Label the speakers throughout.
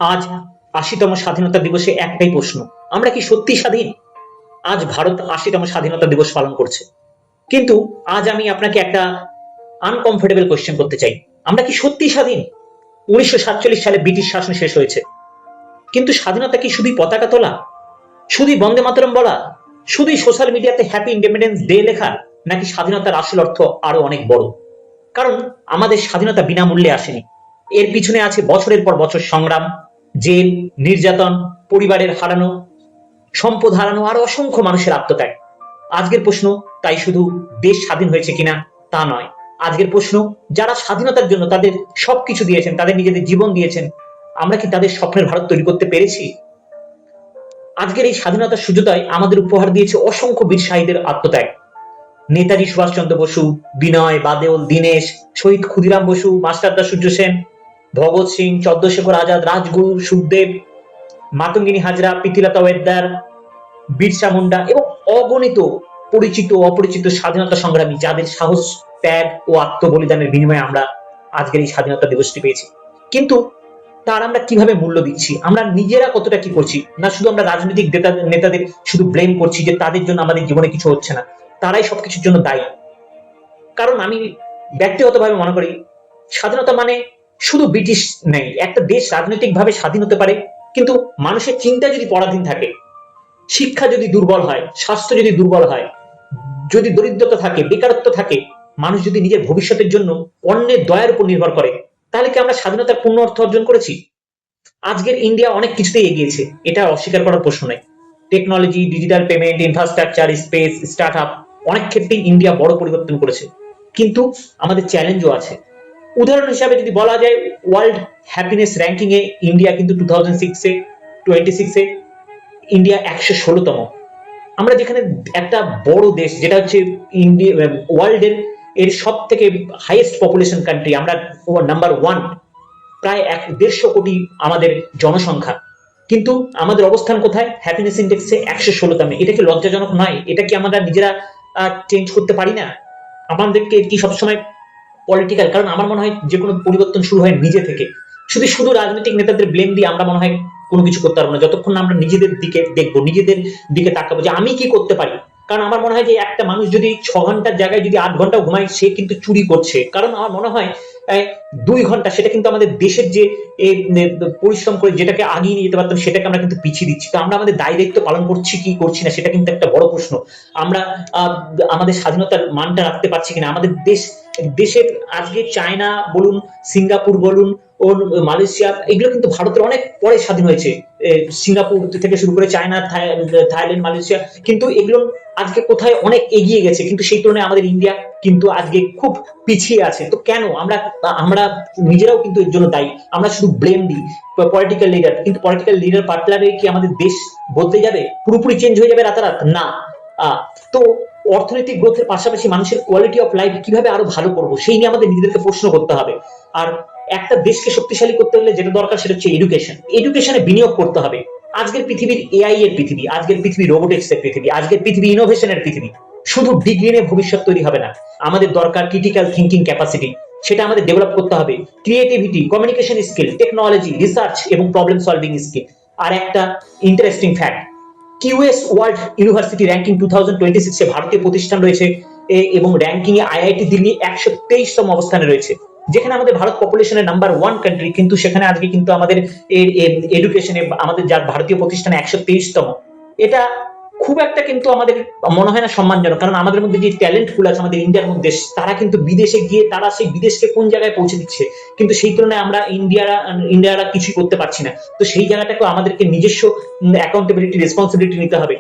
Speaker 1: আজ ৮০তম স্বাধীনতা দিবসে একটাই প্রশ্ন, আমরা কি সত্যি স্বাধীন? আজ ভারত ৮০তম স্বাধীনতা দিবস পালন করছে, কিন্তু আজ আমি আপনাকে একটা আনকমফোর্টেবল কোয়েশ্চেন করতে চাই। আমরা কি সত্যি স্বাধীন? ১৯৪৭ সালে ব্রিটিশ শাসন শেষ হয়েছে, কিন্তু স্বাধীনতা কি শুধুই পতাকা তোলা, শুধুই বন্দে মাতরম বলা, শুধুই সোশ্যাল মিডিয়াতে হ্যাপি ইন্ডিপেন্ডেন্স ডে লেখা, নাকি স্বাধীনতার আসল অর্থ আরো অনেক বড়? কারণ আমাদের স্বাধীনতা বিনামূল্যে আসেনি, এর পিছনে আছে বছরের পর বছর সংগ্রাম, জেল, নির্যাতন, পরিবারের হারানো, সম্পদ হারানো, আরো অসংখ্য মানুষের আত্মত্যাগ। আজকের প্রশ্ন তাই শুধু দেশ স্বাধীন হয়েছে কিনা তা নয়, আজকের প্রশ্ন যারা স্বাধীনতার জন্য তাদের সবকিছু দিয়েছেন, তাদের নিজেদের জীবন দিয়েছেন, আমরা কি তাদের স্বপ্নের ভারত তৈরি করতে পেরেছি? আজকের এই স্বাধীনতার সূর্যোদয় আমাদের উপহার দিয়েছে অসংখ্য বীর শাহীদের আত্মত্যাগ। নেতাজি সুভাষচন্দ্র বসু, বিনয় বাদেল, দীনেশ, শহীদ ক্ষুদিরাম বসু, মাস্টারদা সূর্য সেন, ভগৎ সিং, চন্দ্রশেখর আজাদ, রাজগুরু, সুখদেব, মাতঙ্গিনী হাজরা, প্রীতিলতা ওয়েদ্দার, বিরসা মুন্ডা এবং অগণিত পরিচিত অপরিচিত স্বাধীনতা সংগ্রামী, যাদের সাহস, ত্যাগ ও আত্মবলিদানের বিনিময়ে আমরা আজকের এই স্বাধীনতা দিবসটি পেয়েছি। কিন্তু তার আমরা কিভাবে মূল্য দিচ্ছি, আমরা নিজেরা কতটা কি করছি? না শুধু আমরা রাজনৈতিক নেতাদের শুধু ব্লেম করছি যে তাদের জন্য আমাদের জীবনে কিছু হচ্ছে না, তারাই সবকিছুর জন্য দায়ী। কারণ আমি ব্যক্তিগতভাবে মনে করি স্বাধীনতা মানে শুধু ব্রিটিশ নেই, একটা দেশ রাজনৈতিকভাবে স্বাধীন হতে পারে, কিন্তু মানুষের চিন্তা যদি পরাধীন থাকে, শিক্ষা যদি দুর্বল হয়, স্বাস্থ্য যদি দুর্বল হয়, যদি দরিদ্রতা থাকে, বেকারত্ব থাকে, মানুষ যদি নিজের ভবিষ্যতের জন্য অন্যের দয়ার উপর নির্ভর করে, তাহলে কি আমরা স্বাধীনতার পূর্ণ অর্থ অর্জন করেছি? আজকের ইন্ডিয়া অনেক কিছুতেই এগিয়েছে, এটা অস্বীকার করার প্রশ্ন নেই। Technology, digital payment, infrastructure, space, start up, অনেক ক্ষেত্রেই ইন্ডিয়া বড় পরিবর্তন করেছে, কিন্তু আমাদের চ্যালেঞ্জও আছে। উদাহরণ হিসাবে যদি বলা যায়, ওয়ার্ল্ড হ্যাপিনেস র্যাঙ্কিং এ ইন্ডিয়া কিন্তু 2026 এ ইন্ডিয়া ১১৬তম। আমরা যেখানে একটা বড় দেশ, যেটা হচ্ছে ইন্ডিয়া ওয়ার্ল্ড এর সব থেকে হাইয়েস্ট পপুলেশন কান্ট্রি, আমরা নাম্বার 1, প্রায় ১৫০ কোটি আমাদের জনসংখ্যা, কিন্তু আমাদের অবস্থান কোথায়? হ্যাপিনেস ইন্ডেক্সে ১১৬তমে। এটা কি লজ্জাজনক নয়? এটা কি আমরা নিজেরা চেঞ্জ করতে পারি না? আমাদেরকে কি সবসময় পলিটিক্যাল, কারণ আমার মনে হয় যে কোনো পরিবর্তন শুরু হয় নিজে থেকে। শুধু শুধু রাজনৈতিক নেতাদের ব্লেম দিয়ে আমরা মনে হয় কোনো কিছু করতে পারবো না, যতক্ষণ না আমরা নিজেদের দিকে দেখবো, নিজেদের দিকে তাকাবো যে আমি কি করতে পারি। কারণ আমার মনে হয় যে একটা মানুষ যদি ৬ ঘন্টার জায়গায় যদি ৮ ঘন্টাও ঘুমায়, সে কিন্তু চুরি করছে। কারণ আমার মনে হয় ২ ঘন্টা, সেটা কিন্তু আমাদের দেশের যে পরিশ্রম করে যেটাকে আগিয়ে নিয়ে যেতে পারতাম, সেটাকে আমরা কিন্তু পিছিয়ে দিচ্ছি। তো আমরা আমাদের দায় দায়িত্ব পালন করছি কি করছি না, সেটা কিন্তু একটা বড় প্রশ্ন। আমরা আমাদের স্বাধীনতার মানটা রাখতে পারছি কিনা। আমাদের দেশের আজকে চায়না বলুন, সিঙ্গাপুর বলুন, ও মালয়েশিয়া, এগুলো কিন্তু ভারতের অনেক পরে স্বাধীন হয়েছে। সিঙ্গাপুর থেকে শুরু করে চায়না, থাইল্যান্ড, মালয়েশিয়া, কিন্তু এগুলো আজকে কোথায় অনেক এগিয়ে গেছে, কিন্তু সেই তুলনায় আমাদের ইন্ডিয়া কিন্তু আজকে খুব পিছিয়ে আছে। তো কেন? আমরা আমরা নিজেরাও কিন্তু এর জন্য দায়ী। আমরা শুধু ব্লেম দিই পলিটিক্যাল লিডার, কিন্তু পলিটিক্যাল লিডার পাল্টালে কি আমাদের দেশ বদলে যাবে, পুরোপুরি চেঞ্জ হয়ে যাবে রাতারাত? না। তো অর্থনৈতিক গ্রোথের পাশাপাশি মানুষের কোয়ালিটি অফ লাইফ কিভাবে আরো ভালো করবো, সেই নিয়ে আমাদের নিজেদেরকে প্রশ্ন করতে হবে। আর একটা দেশকে শক্তিশালী করতে হলে যেটা দরকার, সেটা হচ্ছে এডুকেশন। এডুকেশনে বিনিয়োগ করতে হবে। আজকের পৃথিবীর এআই এর পৃথিবী, আজকের পৃথিবী রোবোটিক্স এর পৃথিবী, আজকের পৃথিবী ইনোভেশনের পৃথিবী। শুধু ডিগ্রি নিয়ে ভবিষ্যৎ তৈরি হবে না, আমাদের দরকার ক্রিটিক্যাল থিঙ্কিং ক্যাপাসিটি, সেটা আমাদের ডেভেলপ করতে হবে। Creativity, communication skill, technology, research এবং প্রবলেম সলভিং স্কিল। আর একটা interesting fact, QS world university ranking 2026-এ ভারতীয় প্রতিষ্ঠান রয়েছে, এবং র্যাঙ্কিং এ আইআইটি দিল্লি ১২৩তম অবস্থানে রয়েছে। যেখানে আমাদের ভারত পপুলেশনের নাম্বার 1 কান্ট্রি, কিন্তু সেখানে আজকে কিন্তু আমাদের এডুকেশনে আমাদের যার ভারতীয় প্রতিষ্ঠানে ১২৩তম। এটা খুব একটা কিন্তু আমাদের মনে হয় না সম্মানজনক, কারণ আমাদের মধ্যে যে ট্যালেন্ট গুলো আছে আমাদের ইন্ডিয়ার মধ্যে, তারা কিন্তু বিদেশে গিয়ে তারা সেই বিদেশকে কোন জায়গায় পৌঁছে দিচ্ছে, কিন্তু সেই তুলনায় আমরা ইন্ডিয়ারা কিছুই করতে পারছি না। তো সেই জায়গাটাকে আমাদেরকে নিজস্ব অ্যাকাউন্টেবিলিটি, রেসপন্সিবিলিটি নিতে হবে।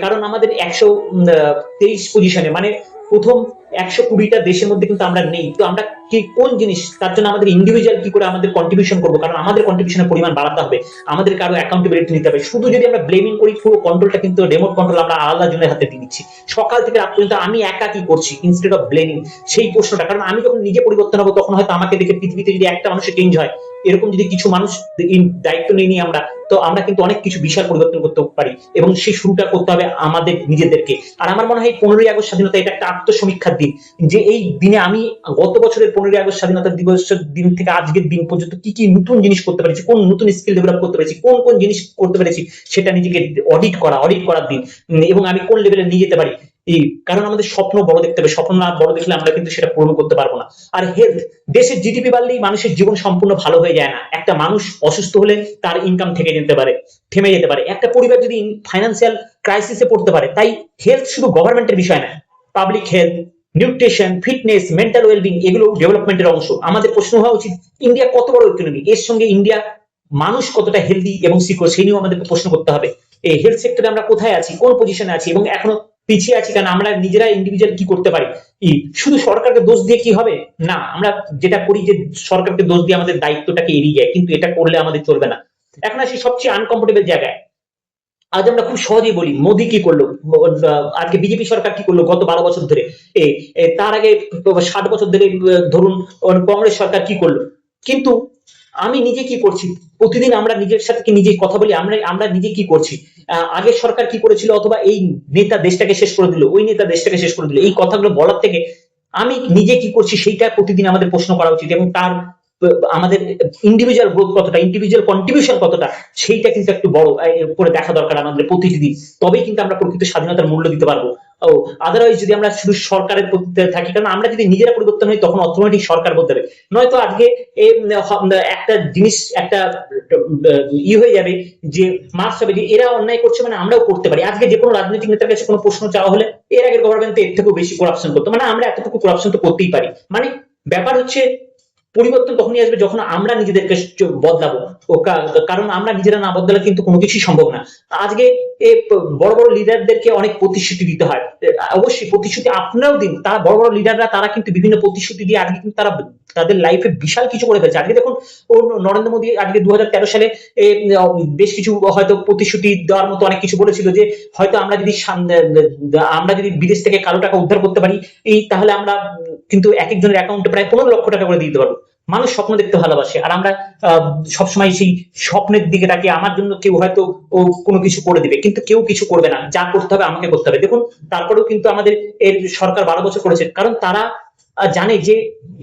Speaker 1: কারণ আমাদের ১২৩ পজিশনে, মানে প্রথম ১২০টা দেশের মধ্যে কিন্তু আমরা নেই। তো আমরা কি কোন জিনিস, তার জন্য আমাদের ইন্ডিভিজুয়াল কি করে আমাদের কন্ট্রিবিউশন করবো, কারণ আমাদের কন্ট্রিবিউশনের পরিমাণ বাড়াতে হবে, আমাদের কারো অ্যাকাউন্টেবিলিটি নিতে হবে। শুধু যদি আমরা ব্লেমিং করি, পুরো কন্ট্রোলটা কিন্তু রিমোট কন্ট্রোল আমরা আলাদা জনের হাতে দিয়ে দিচ্ছি। সকাল থেকে রাত পর্যন্ত আমি একা কি করছি, ইনস্টেড অফ ব্লেমিং সেই প্রশ্নটা। কারণ আমি যখন নিজে পরিবর্তন হবো, তখন হয়তো আমাকে দেখে পৃথিবীতে যদি একটা মানুষের চেঞ্জ হয়, এরকম যদি কিছু মানুষ দায়িত্ব নিয়ে নিই আমরা, তো আমরা কিন্তু অনেক কিছু বিশাল পরিবর্তন করতে পারি, এবং সেই শুরুটা করতে হবে আমাদের নিজেদেরকে। আর আমার মনে হয় 15ই আগস্ট স্বাধীনতা, এটা একটা আত্মসমীক্ষার দিন, যে এই দিনে আমি গত বছরের 15ই আগস্ট স্বাধীনতা দিবসের দিন থেকে আজকের দিন পর্যন্ত কি কি নতুন জিনিস করতে পেরেছি, কোন নতুন স্কিল ডেভেলপ করতে পেরেছি, কোন কোন জিনিস করতে পেরেছি, সেটা নিজেকে অডিট করার দিন। এবং আমি কোন লেভেলে নিয়ে যেতে পারি। কারণ আমাদের স্বপ্ন বড় দেখতে হবে, স্বপ্ন না বড় দেখলে আমরা কিন্তু সেটা পূরণ করতে পারবো না। আর হেলথ, দেশের জিডিপি বাড়লেই মানুষের জীবন সম্পূর্ণ ভালো হয়ে যায় না। একটা মানুষ অসুস্থ হলে তার ইনকাম থেমে যেতে পারে, একটা পরিবার যদি ফাইন্যান্সিয়াল ক্রাইসিসে পড়তে পারে। তাই হেলথ শুধু গভর্নমেন্টের বিষয় না, public health, nutrition, fitness, mental wellbeing এগুলো ডেভেলপমেন্টের অংশ। আমাদের প্রশ্ন হওয়া উচিত ইন্ডিয়া কত বড় ইকোনমি, এর সঙ্গে ইন্ডিয়া মানুষ কতটা হেলদি এবং সিকিউর, সেই নিয়েও আমাদেরকে প্রশ্ন করতে হবে। এই হেলথ সেক্টরে আমরা কোথায় আছি, কোন পজিশনে আছি, এবং এখনো পিছিয়ে আছি কারণ আমরা নিজেরা ইন্ডিভিজুয়াল কি করতে পারি। শুধু সরকারকে দোষ দিয়ে কি হবে? না, আমরা যেটা করি যে সরকারকে দোষ দিয়ে আমাদের দায়িত্বটাকে এড়িয়ে যায়, কিন্তু এটা করলে আমাদের চলবে না। এখন আসি সবচেয়ে আনকমফোর্টেবল জায়গায়। আজ আমরা খুব সহজেই বলি মোদি কি করলো, আজকে বিজেপি সরকার কি করলো গত 12 বছর ধরে, তার আগে 60 বছর ধরে ধরুন কংগ্রেস সরকার কি করলো। কিন্তু আমি নিজে কি করছি, প্রতিদিন আমরা নিজের সাথে নিজে কথা বলি, আমরা নিজে কি করছি, আগের সরকার কি করেছিল, অথবা এই নেতা দেশটাকে শেষ করে দিল, ওই নেতা দেশটাকে শেষ করে দিল, এই কথাগুলো বলার থেকে আমি নিজে কি করছি সেইটা প্রতিদিন আমাদের প্রশ্ন করা উচিত। এবং তার আমাদের ইন্ডিভিজুয়াল গ্রোথ কতটা, ইন্ডিভিজুয়াল কন্ট্রিবিউশন কতটা, সেইটা কিন্তু একটু বড় করে দেখা দরকার আমাদের প্রতিদিন। তবেই কিন্তু আমরা প্রকৃত স্বাধীনতার মূল্য দিতে পারবো। ও আদারওয়াইজ যদি আমরা শুধু সরকারের প্রতি থাকি, কারণ আমরা যদি নিজেরা পরিবর্তন হই তখন অটোমেটিক সরকার বদলাবে। নয়তো আজকে একটা জিনিস একটা হয়ে যাবে যে মার্কস হবে যে এরা অন্যায় করছে মানে আমরাও করতে পারি। আজকে যে কোনো রাজনৈতিক নেতার কাছে কোনো প্রশ্ন চাওয়া হলে এর আগের গভর্নমেন্ট এর থেকেও বেশি করাপশন করতো, মানে আমরা এতটুকু করাপশন তো করতেই পারি। মানে ব্যাপার হচ্ছে পরিবর্তন তখনই আসবে যখন আমরা নিজেদেরকে বদলাবো। কারণ আমরা নিজেরা না বদলালে কিন্তু কোনো কিছুই সম্ভব না। আজকে বড় বড় লিডারদেরকে অনেক প্রতিশ্রুতি দিতে হয়, অবশ্যই প্রতিশ্রুতি আপনারাও দিন। তারা বড় বড় লিডাররা তারা কিন্তু বিভিন্ন প্রতিশ্রুতি দিয়ে আজকে কিন্তু তারা তাদের লাইফে বিশাল কিছু করে ফেলছে। আজকে দেখুন নরেন্দ্র মোদী আজকে 2013 সালে বেশ কিছু হয়তো প্রতিশ্রুতি দেওয়ার মতো অনেক কিছু বলেছিল যে হয়তো আমরা যদি বিদেশ থেকে কালো টাকা উদ্ধার করতে পারি, তাহলে আমরা কিন্তু এক একজনের অ্যাকাউন্টে প্রায় 15 লক্ষ টাকা করে দিতে পারবো। মানুষ স্বপ্ন দেখতে ভালোবাসে, আর আমরা সবসময় সেই স্বপ্নের দিকে তাকিয়ে আমার জন্য কেউ হয়তো কোনো কিছু করে দিবে, কিন্তু কেউ কিছু করবে না। যা করতে হবে আমাকে করতে হবে। দেখুন তারপরেও কিন্তু আমাদের এর সরকার 12 বছর করেছে, কারণ তারা জানে যে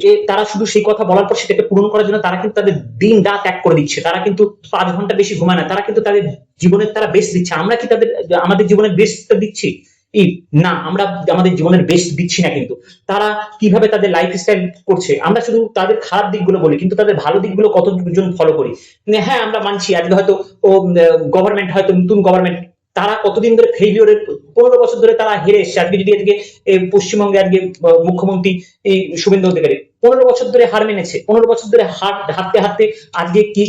Speaker 1: যে তারা শুধু সেই কথা বলার পর সেটাকে পূরণ করার জন্য তারা কিন্তু তাদের দিন রাত এক করে দিচ্ছে। তারা কিন্তু 5 ঘন্টা বেশি ঘুমায় না, তারা কিন্তু তাদের জীবনের তারা বেস্ট দিচ্ছে। আমরা কি আমাদের জীবনের বেস্টটা দিচ্ছি? না, আমরা আমাদের জীবনের বেস্ট দিচ্ছি না। কিন্তু তারা কিভাবে তাদের লাইফস্টাইল করছে, আমরা শুধু তাদের খারাপ দিকগুলো বলি, কিন্তু তাদের ভালো দিকগুলো কতজন ফলো করি। হ্যাঁ, আমরা মানছি আজকে হয়তো গভর্নমেন্ট, হয়তো নতুন গভর্নমেন্ট, তারা কতদিন ধরে ফেইলিওরের 15 বছর ধরে তারা হেরে এসছে। আজকে যদি আজকে পশ্চিমবঙ্গে আজকে মুখ্যমন্ত্রী শুভেন্দু অধিকারী 15 বছর ধরে হার মেনেছে, 15 বছর ধরে হারতে হারতে আজকে কি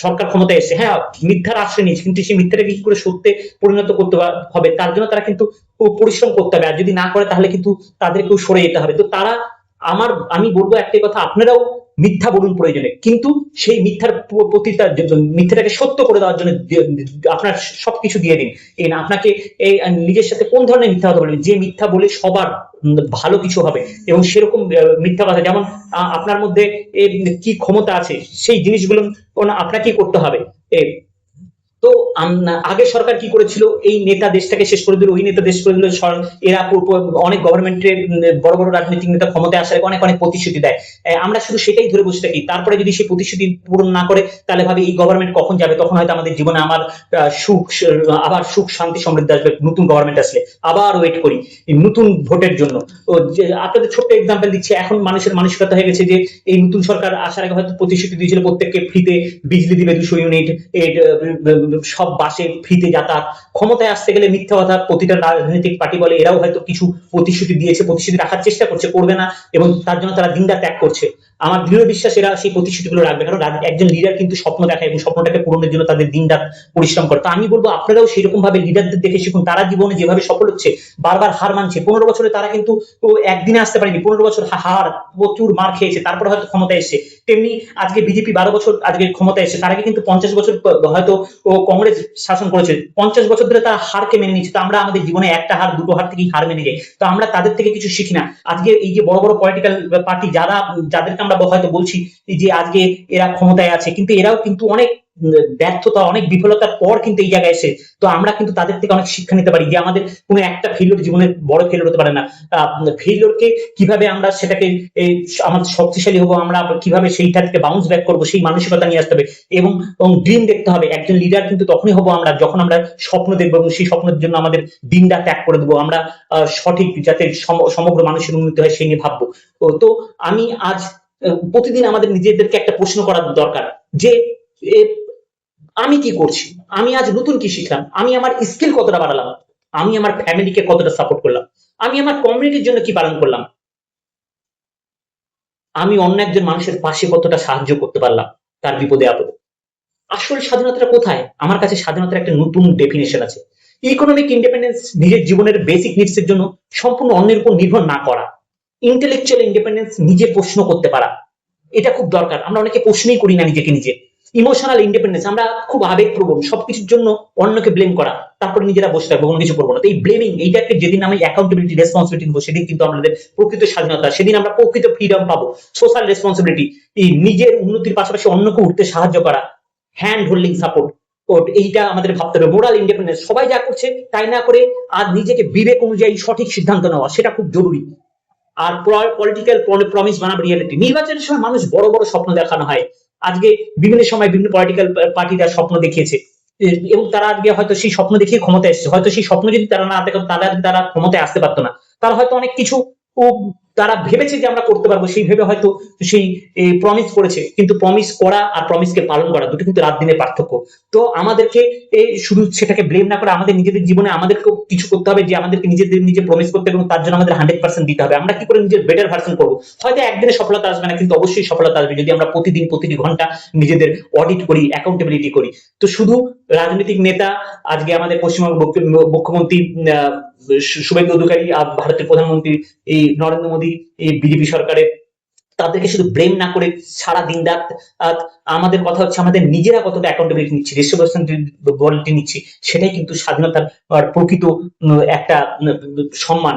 Speaker 1: সরকার ক্ষমতায় এসেছে। হ্যাঁ, মিথ্যার আশ্রয় নিয়েছে, কিন্তু সেই মিথ্যাটাকে কি করে সত্যে পরিণত করতে হবে তার জন্য তারা কিন্তু পরিশ্রম করতে হবে। আর যদি না করে তাহলে কিন্তু তাদেরকেও সরে যেতে হবে। তো তারা আমি বলবো একটাই কথা, আপনারাও মিথ্যা বলুন প্রয়োজনে, কিন্তু সেই মিথ্যাটাকে সত্য করে দেওয়ার জন্য আপনার সবকিছু দিয়ে দিন। আপনাকে এই নিজের সাথে কোন ধরনের মিথ্যা কথা বলবেন, যে মিথ্যা বলে সবার ভালো কিছু হবে, এবং সেরকম মিথ্যা কথা, যেমন আপনার মধ্যে কি ক্ষমতা আছে সেই জিনিসগুলো আপনাকেই করতে হবে। তো আগে সরকার কি করেছিল, এই নেতা দেশটাকে শেষ করে দিল, ওই নেতা দেশ করে দিল। এরা অনেক গভর্নমেন্টের বড় বড় রাজনৈতিক নেতা ক্ষমতায় আসার অনেক অনেক প্রতিশ্রুতি দেয়, আমরা শুধু সেটাই ধরে বসে থাকি। তারপরে যদি সেই প্রতিশ্রুতি পূরণ না করে তাহলে ভাবে এই গভর্নমেন্ট কখন যাবে, তখন হয়তো আমাদের জীবনে আবার সুখ শান্তি সমৃদ্ধি আসবে। নতুন গভর্নমেন্ট আসলে আবার ওয়েট করি নতুন ভোটের জন্য। আপনাদের ছোট্ট এক্সাম্পল দিচ্ছি, এখন মানুষের মানসিকতা হয়ে গেছে যে এই নতুন সরকার আসার আগে হয়তো প্রতিশ্রুতি দিয়েছিল প্রত্যেককে ফ্রিতে বিজলি দিবে 200 ইউনিট, সব বাসে ফ্রিতে যাতায়াত। ক্ষমতায় আসতে গেলে মিথ্যা কথা প্রতিটা রাজনৈতিক পার্টি বলে, এরাও হয়তো কিছু প্রতিশ্রুতি দিয়েছে, প্রতিশ্রুতি রাখার চেষ্টা করছে, করবে না, এবং তার জন্য তারা দিনরাত ত্যাগ করছে। আমার দৃঢ় বিশ্বাস এরা সেই প্রতিশ্রুতিগুলো রাখবে, কারণ একজন লিডার কিন্তু স্বপ্ন দেখায় এবং স্বপ্নটাকে পূরণের জন্য তাদের দিনরাত পরিশ্রম করে। তো আমি বলবো আপনারাও সেরকম ভাবে লিডারদের দেখে শিখুন, তারা জীবনে যেভাবে সফল হচ্ছে, বারবার হার মানছে। 15 বছরে তারা কিন্তু একদিনে আসতে পারেনি, 15 বছর প্রচুর মার খেয়েছে, তারপরে হয়তো ক্ষমতায় এসেছে। তেমনি আজকে বিজেপি 12 বছর আজকে ক্ষমতায় এসেছে, তার আগে কিন্তু 50 বছর হয়তো কংগ্রেস শাসন করেছে। 50 বছর ধরে তারা হারকে মেনে নিচ্ছে। তো আমরা আমাদের জীবনে একটা হার দুটো হার থেকেই হার মেনে যাই। তো আমরা তাদের থেকে কিছু শিখি না। আজকে এই যে বড় বড় পলিটিক্যাল পার্টি যাদেরকে আমরা হয়তো বলছি যে আজকে এরা ক্ষমতায় আছে, কিন্তু এরাও কিন্তু অনেক ব্যর্থতা, অনেক বিফলতার পর কিন্তু এই জায়গায় এসে তো আমরা কিন্তু তাদের থেকে অনেক শিক্ষা নিতে পারি যে আমাদের কোনো একটা ফেলিওর জীবনের বড় ফেলিওর হতে পারে না। ফেলিওরকে কিভাবে আমরা সেটাকে আমাদের শক্তিশালী হবো, আমরা কিভাবে সেইটা থেকে বাউন্স ব্যাক করবো, সেই মানসিকতা নিয়ে আসতে হবে। এবং ড্রিম দেখতে হবে। একজন লিডার কিন্তু তখনই হবো আমরা যখন আমরা স্বপ্ন দেখবো এবং সেই স্বপ্নের জন্য আমাদের দিনটা ত্যাগ করে দেবো। আমরা সঠিক যাতে সমগ্র মানুষের উন্নতি হয় সেই নিয়ে ভাববো। তো আমি আজ প্রতিদিন আমাদের নিজেদেরকে একটা প্রশ্ন করার দরকার যে এ, আমি কি করছি, আমি আজ নতুন কি শিখলাম, আমি আমার স্কিল কতটা বাড়ালাম, আমি আমার ফ্যামিলিকে কতটা সাপোর্ট করলাম, আমি আমার কমিউনিটির জন্য কি পালন করলাম, আমি অন্য একজন মানুষের পাশে কতটা সাহায্য করতে পারলাম তার বিপদে আপদে। আসল স্বাধীনতাটা কোথায়? আমার কাছে স্বাধীনতার একটা নতুন ডেফিনেশন আছে। ইকোনমিক ইন্ডিপেন্ডেন্স, নিজের জীবনের বেসিক নিডস এর জন্য সম্পূর্ণ অন্যের উপর নির্ভর না করা। ইন্টেলেকচুয়াল ইন্ডিপেন্ডেন্স, নিজে প্রশ্ন করতে পারা, এটা খুব দরকার। আমরা অনেকে প্রশ্নই করি না নিজেকে নিজে। ইমোশনাল ইন্ডিপেন্ডেন্স, আমরা খুব আবেগপ্রবণ, সবকিছুর জন্য অন্যকে ব্লেম করা, তারপরে নিজেরা বসে থাকবো, কোনো কিছু করবো না। তো এই ব্লেমিং, এইটাকে যেদিন আমি অ্যাকাউন্টেবিলিটি, রেসপন্সিবিলিটি নেবো, সেদিন কিন্তু আমাদের প্রকৃত স্বাধীনতা, সেদিন আমরা প্রকৃত ফ্রিডম পাবো। সোশ্যাল রেসপন্সিবিলিটি, এই নিজের উন্নতির পাশাপাশি অন্যকে উঠতে সাহায্য করা, হ্যান্ড হোল্ডিং সাপোর্ট, এইটা আমাদের ভাবতে হবে। মোরাল ইন্ডিপেন্ডেন্স, সবাই যা করছে তাই না করে আর নিজেকে বিবেক অনুযায়ী সঠিক সিদ্ধান্ত নেওয়া, সেটা খুব জরুরি। আর পলিটিক্যাল প্রমিস বানাবে রিয়েলিটি। নির্বাচনের সময় মানুষ বড় বড় স্বপ্ন দেখানো হয়। আজকে বিভিন্ন সময় বিভিন্ন পলিটিক্যাল পার্টিরা স্বপ্ন দেখিয়েছে, এবং তারা আজকে হয়তো সেই স্বপ্ন দেখিয়ে ক্ষমতায় এসেছে। হয়তো সেই স্বপ্ন যদি তারা না দেখে তাহলে তারা ক্ষমতায় আসতে পারতো না। তারা হয়তো অনেক কিছু তারা ভেবেছে যে আমরা করতে পারবো, সেই ভেবে হয়তো সেই প্রমিস করেছে, কিন্তু প্রমিস করা আর প্রমিসকে পালন করা দুটো কিন্তু রাত দিনের পার্থক্য। তো আমাদেরকে শুধু সেটাকে ব্লেম না করে আমাদের নিজেদের জীবনে আমাদেরকেও কিছু করতে হবে, যে আমাদেরকে নিজেদের নিজে প্রমিস করতে হবে এবং তার জন্য আমাদের 100% দিতে হবে। আমরা কি করে নিজের বেটার ভার্সন করবো? হয়তো একদিনে সফলতা আসবে না, কিন্তু অবশ্যই সফলতা আসবে যদি আমরা প্রতিদিন প্রতিটি ঘন্টা নিজেদের অডিট করি, অ্যাকাউন্টেবিলিটি করি। তো শুধু রাজনৈতিক নেতা, আজকে আমাদের পশ্চিমবঙ্গ মুখ্যমন্ত্রী শুভেন্দু অধিকারী, ভারতের প্রধানমন্ত্রী এই নরেন্দ্র মোদী, এই বিজেপি সরকারের, তাদেরকে শুধু ব্লেম না করে সারা দিন রাত আমাদের কথা হচ্ছে আমাদের নিজেরা কতটা অ্যাকাউন্টেবিলিটি নিচ্ছি, রেসপন্সিবিলিটি নিচ্ছি, সেটাই কিন্তু স্বাধীনতার প্রকৃত একটা সম্মান।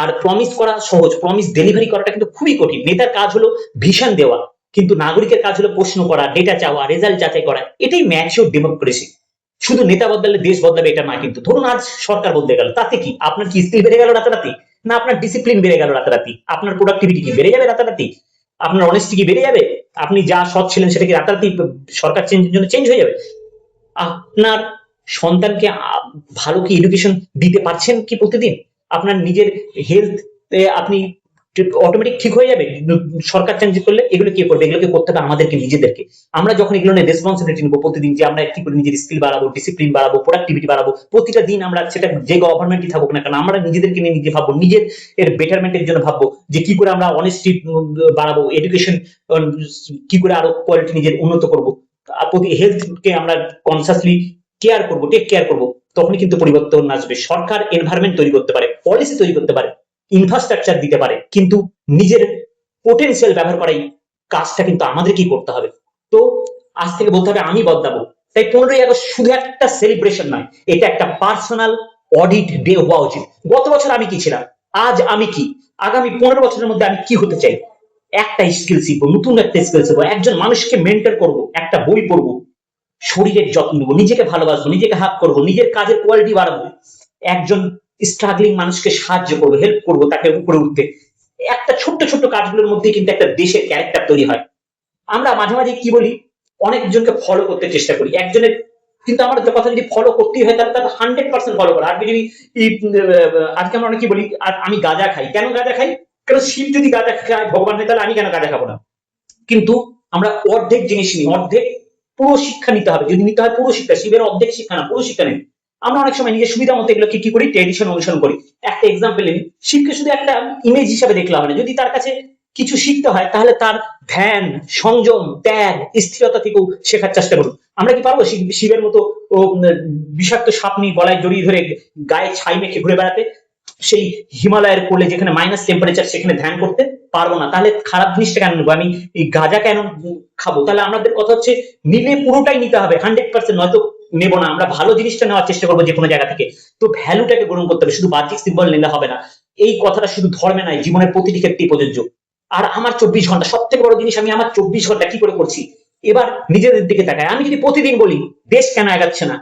Speaker 1: আর প্রমিস করা সহজ, প্রমিস ডেলিভারি করাটা কিন্তু খুবই কঠিন। নেতার কাজ হলো ভিশন দেওয়া, কিন্তু নাগরিকের কাজ হলো প্রশ্ন করা, ডেটা চাওয়া, রেজাল্ট যাচাই করা। এটাই ম্যাচিওর ডেমোক্রেসি। শুধু নেতা বদলালে দেশ বদলাবে এটা না কিন্তু। ধরুন আজ সরকার বদলে গেল, তাতে কি আপনার কি স্কিল বেড়ে গেল রাতারাতি? না, আপনার ডিসিপ্লিন বেড়ে গেল রাতারাতি? আপনার প্রোডাক্টিভিটি কি বেড়ে যাবে রাতারাতি? আপনার অনেস্টি কি বেড়ে যাবে? আপনি যা সৎ ছিলেন সেটা কি রাতারাতি সরকার চেঞ্জের জন্য চেঞ্জ হয়ে যাবে? আপনার সন্তানকে ভালো কি এডুকেশন দিতে পারছেন কি প্রতিদিন? আপনার নিজের হেলথ আপনি অটোমেটিক ঠিক হয়ে যাবে সরকার চেঞ্জ করলে? এগুলো কে করবে? এগুলোকে করতে হবে আমাদেরকে নিজেদেরকে। আমরা যখন এগুলো নিয়ে রেসপন্সিবিলিটি নেবো প্রতিদিন, যে আমরা কি করে নিজের স্কিল বাড়াবো, ডিসিপ্লিন বাড়াবো, প্রোডাক্টিভিটি বাড়াবো, প্রতিটা দিন আমরা সেটা যে গভর্নমেন্টই থাকুক না কেন, আমরা নিজেদেরকে নিয়ে নিজে ভাববো, নিজের এর বেটারমেন্টের জন্য ভাববো, যে কি করে আমরা অনেস্টি বাড়াবো, এডুকেশন কি করে আরো কোয়ালিটি নিজের উন্নত করবো, প্রতি হেলথকে আমরা কনসিয়াসলি কেয়ার করবো, টেক কেয়ার করবো। তখনই কিন্তু পরিবর্তন আসবে। সরকার এনভায়রনমেন্ট তৈরি করতে পারে, পলিসি তৈরি করতে পারে, ইনফ্রাস্ট্রাকচার দিতে পারে, কিন্তু নিজের পোটেনশিয়াল ব্যবহার করাই কাজটা কিন্তু আমাদেরকেই করতে হবে। তো আজ থেকে বলতে হবে আমি বদলাবো। তাই 15ই আগস্ট শুধু একটা সেলিব্রেশন নয়, এটা একটা পার্সোনাল অডিট ডে হওয়া উচিত। গত বছর আমি কি ছিলাম, আজ আমি কি, আগামী 15 বছরের মধ্যে আমি কি হতে চাই। একটা স্কিল শিখবো, নতুন একটা স্কিল শিখবো, একজন মানুষকে মেন্টর করবো, একটা বই পড়বো, শরীরের যত্ন নেবো, নিজেকে ভালোবাসবো, নিজেকে হাত করবো, নিজের কাজের কোয়ালিটি বাড়াবো, একজন স্ট্রাগলিং মানুষকে সাহায্য করবো, হেল্প করবো তাকে উপরে উঠতে। একটা ছোট্ট ছোট্ট কাজগুলোর মধ্যে কিন্তু একটা দেশের ক্যারেক্টার তৈরি হয়। আমরা মাঝে মাঝে কি বলি, অনেকজনকে ফলো করতে চেষ্টা করি, একজনের কিন্তু আমার কথা যদি ফলো করতেই হয় তাহলে তাকে 100% ফলো করা। আর যদি আজকে আমরা অনেক কি বলি, আমি গাঁজা খাই, কেন গাঁজা খাই? কারণ শিব যদি গাঁজা খায় ভগবান নেই, তাহলে আমি কেন গাঁজা খাবো না? কিন্তু আমরা অর্ধেক জিনিস নিই, অর্ধেক পুরো শিক্ষা নিতে হবে। যদি নিতে হয় পুরো শিক্ষা, শিবের অর্ধেক শিক্ষা না, পুরো শিক্ষা নেই। আমরা অনেক সময় নিজের সুবিধা মতো এগুলোকে কি করি, ট্রেডিশন অনুসরণ করি। একটা এক্সাম্পল নিই, শিবকে শুধু একটা ইমেজ হিসাবে দেখলে হবে না। যদি তার কাছে কিছু শিখতে হয় তাহলে তার ধ্যান, সংযম, ত্যাগ, স্থিরতা থেকেও শেখার চেষ্টা করুন। আমরা কি পারবো শিবের মতো বিষাক্ত সাপ নিয়ে গলায় জড়িয়ে ধরে গায়ে ছাই মেখে ঘুরে বেড়াতে? সেই হিমালয়ের কোলে যেখানে মাইনাস টেম্পারেচার, সেখানে ধ্যান করতে পারবো না। তাহলে খারাপ জিনিসটা কেন নেবো? আমি এই গাঁজা কেন খাবো? তাহলে আমাদের কথা হচ্ছে নিলে পুরোটাই নিতে হবে, 100%, নয়তো নেবো না। আমরা ভালো জিনিসটা নেওয়ার চেষ্টা করবো যে কোনো জায়গা থেকে। তো ভ্যালুটাকে গ্রহণ করতে হবে, শুধু বাহ্যিক সিম্বল নিলে হবে না। এই কথাটা শুধু ধর্মে নয়, জীবনের প্রতিটি ক্ষেত্রেই প্রযোজ্য। আর আমার 24 ঘন্টা, সব থেকে বড় জিনিস, আমি আমার 24 ঘন্টা কি করে করছি, এবার নিজেদের দিকে তাকায়। আমি যদি প্রতিদিন বলি দেশ কেন এগাচ্ছে না,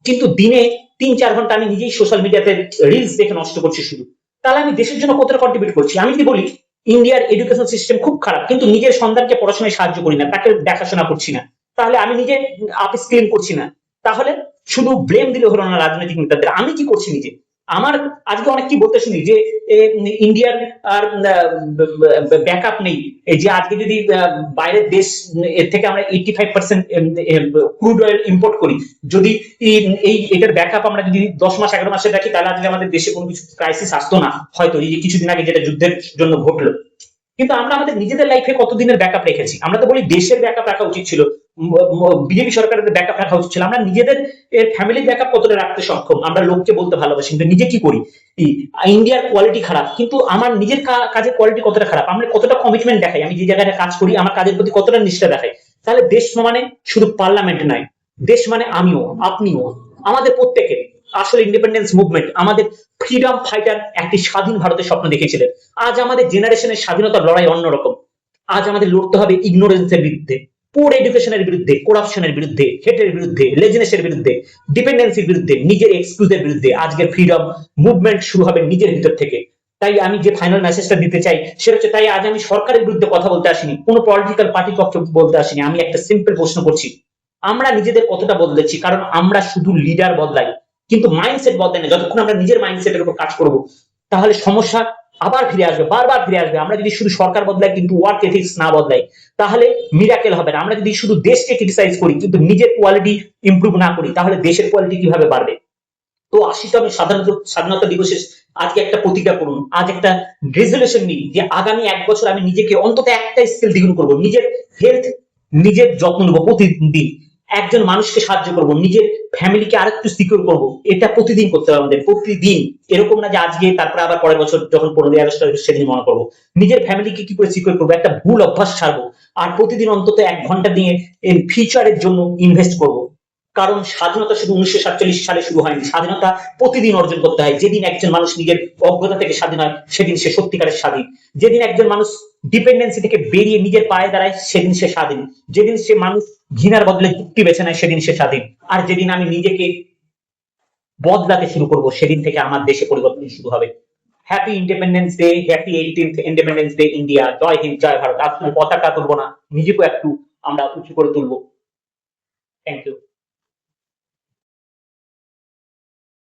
Speaker 1: কিন্তু দিনে 3-4 ঘন্টা আমি নিজেই সোশ্যাল মিডিয়াতে রিলস দেখে নষ্ট করছি শুধু, তাহলে আমি দেশের জন্য কতটা কন্ট্রিবিউট করছি? আমি যদি বলি ইন্ডিয়ার এডুকেশন সিস্টেম খুব খারাপ, কিন্তু নিজের সন্তানকে পড়াশোনায় সাহায্য করি না, তাকে দেখাশোনা করছি না, তাহলে আমি নিজে আপ স্কিলিং করছি না, তাহলে শুধু ব্লেম দিলে হলো না রাজনৈতিক নেতাদের। আমি কি করছি নিজে? আমার আজকে অনেক কি বলতে শুনি যে ইন্ডিয়ার আর ব্যাকআপ নেই, এই যে আজকে যদি বাইরের দেশ এর থেকে আমরা 85% ক্রুড অয়েল ইম্পোর্ট করি, যদি এটার ব্যাকআপ আমরা যদি 10 মাস 11 মাসে রাখি, তাহলে আজকে আমাদের দেশে কোনো কিছু ক্রাইসিস আসতো না হয়তো, এই যে কিছুদিন আগে যেটা যুদ্ধের জন্য ঘটলো। কিন্তু আমরা আমাদের নিজেদের লাইফে কতদিনের ব্যাকআপ রেখেছি? আমরা তো বলি দেশের ব্যাকআপ রাখা উচিত ছিল, বিজেপি সরকারের ব্যাকআপ রাখা উচিত ছিল, আমরা নিজেদের ফ্যামিলির ব্যাকআপ কতটা রাখতে সক্ষম? আমরা লোককে বলতে ভালোবাসি, কিন্তু নিজে কি করি? ইন্ডিয়ার কোয়ালিটি খারাপ, কিন্তু আমার নিজের কাজের কোয়ালিটি কতটা খারাপ, আমরা কতটা কমিটমেন্ট দেখাই, আমি যে জায়গায় কাজ করি আমার কাজের প্রতি কতটা নিষ্ঠা দেখাই? তাহলে দেশ মানে শুধু পার্লামেন্ট নয়, দেশ মানে আমিও, আপনিও, আমাদের প্রত্যেকের। আসলে ইন্ডিপেন্ডেন্স মুভমেন্ট আমাদের ফ্রিডম ফাইটার একটি স্বাধীন ভারতের স্বপ্ন দেখেছিলেন। আজ আমাদের জেনারেশনের স্বাধীনতার লড়াই অন্যরকম। আজ আমাদের লড়তে হবে ইগনোরেন্সের বিরুদ্ধে, পুর এডুকেশনের বিরুদ্ধে, করাপশনের বিরুদ্ধে, হেটের বিরুদ্ধে, লেজিনেসের বিরুদ্ধে, ডিপেন্ডেন্সির বিরুদ্ধে, নিজের এক্সকিউজের বিরুদ্ধে। আজকের ফ্রিডম মুভমেন্ট শুরু হবে নিজের ভিতর থেকে। তাই আমি যে ফাইনাল মেসেজটা দিতে চাই সেটা হচ্ছে, তাই আজ আমি সরকারের বিরুদ্ধে কথা বলতে আসিনি, কোনো পলিটিক্যাল পার্টির পক্ষে বলতে আসিনি, আমি একটা সিম্পল প্রশ্ন করছি, আমরা নিজেদের কতটা বদলেছি? কারণ আমরা শুধু লিডার বদলাই, কিন্তু মাইন্ডসেট বদলাই না। যতক্ষণ আমরা নিজের মাইন্ডসেটের উপর কাজ করব, তাহলে সমস্যা আবার ফিরে আসবে, বারবার ফিরে আসবে। আমরা যদি শুধু সরকার বদলাই কিন্তু ওয়ার্ক এথিক্স না বদলাই, তাহলে মিরাকেল হবে না। আমরা যদি শুধু দেশকে ক্রিটিসাইজ করি কিন্তু নিজের কোয়ালিটি ইমপ্রুভ না করি, তাহলে দেশের কোয়ালিটি কিভাবে বাড়বে? তো 80তম স্বাধীনতা দিবসে আজকে একটা প্রতিজ্ঞা করুন, আজ একটা রেজলিউশন নিন যে আগামী 1 বছর আমি নিজেকে অন্তত একটা স্কিল দ্বিগুণ করবো, নিজের হেলথ নিজের যত্ন নেবো, প্রতিদিন একজন মানুষকে সাহায্য করব, নিজের ফ্যামিলিকে আরেকটু সিকিউর করব। এটা প্রতিদিন করতে হবে আমাদের, প্রতিদিন। এরকম না যে আজকে তারপরে আবার পরের বছর যখন 15ই আগস্ট সেদিন মনে করবো। নিজের ফ্যামিলিকে কি করে সিকিউর করবো, একটা ভুল অভ্যাস ছাড়বো, আর প্রতিদিন অন্তত 1 ঘন্টা দিয়ে ফিউচারের জন্য ইনভেস্ট করব। কারণ স্বাধীনতা শুধু 1947 সালে শুরু হয়নি, স্বাধীনতা প্রতিদিন অর্জন করতে হয়। যেদিন একজন মানুষ নিজের অজ্ঞতা থেকে স্বাধীন হয়, সেদিন সে সত্যিকারের স্বাধীন। যেদিন একজন মানুষ ডিপেন্ডেন্সি থেকে বেরিয়ে নিজের পায়ে দাঁড়ায়, সেদিন সে স্বাধীন। যেদিন সে মানুষ ঘৃণার বদলে যুক্তি বেছে নেয়, সেদিন সে স্বাধীন। আর যেদিন আমি নিজেকে বদলাতে শুরু করব, সেদিন থেকে আমার দেশে পরিবর্তন শুরু হবে। Happy independence day, happy 18th independence day India. জয় হিন্দ, জয় ভারত। আর শুধু পতাকা তুলবো না, নিজেকে একটু আমরা উঁচু করে তুলবো। Thank you.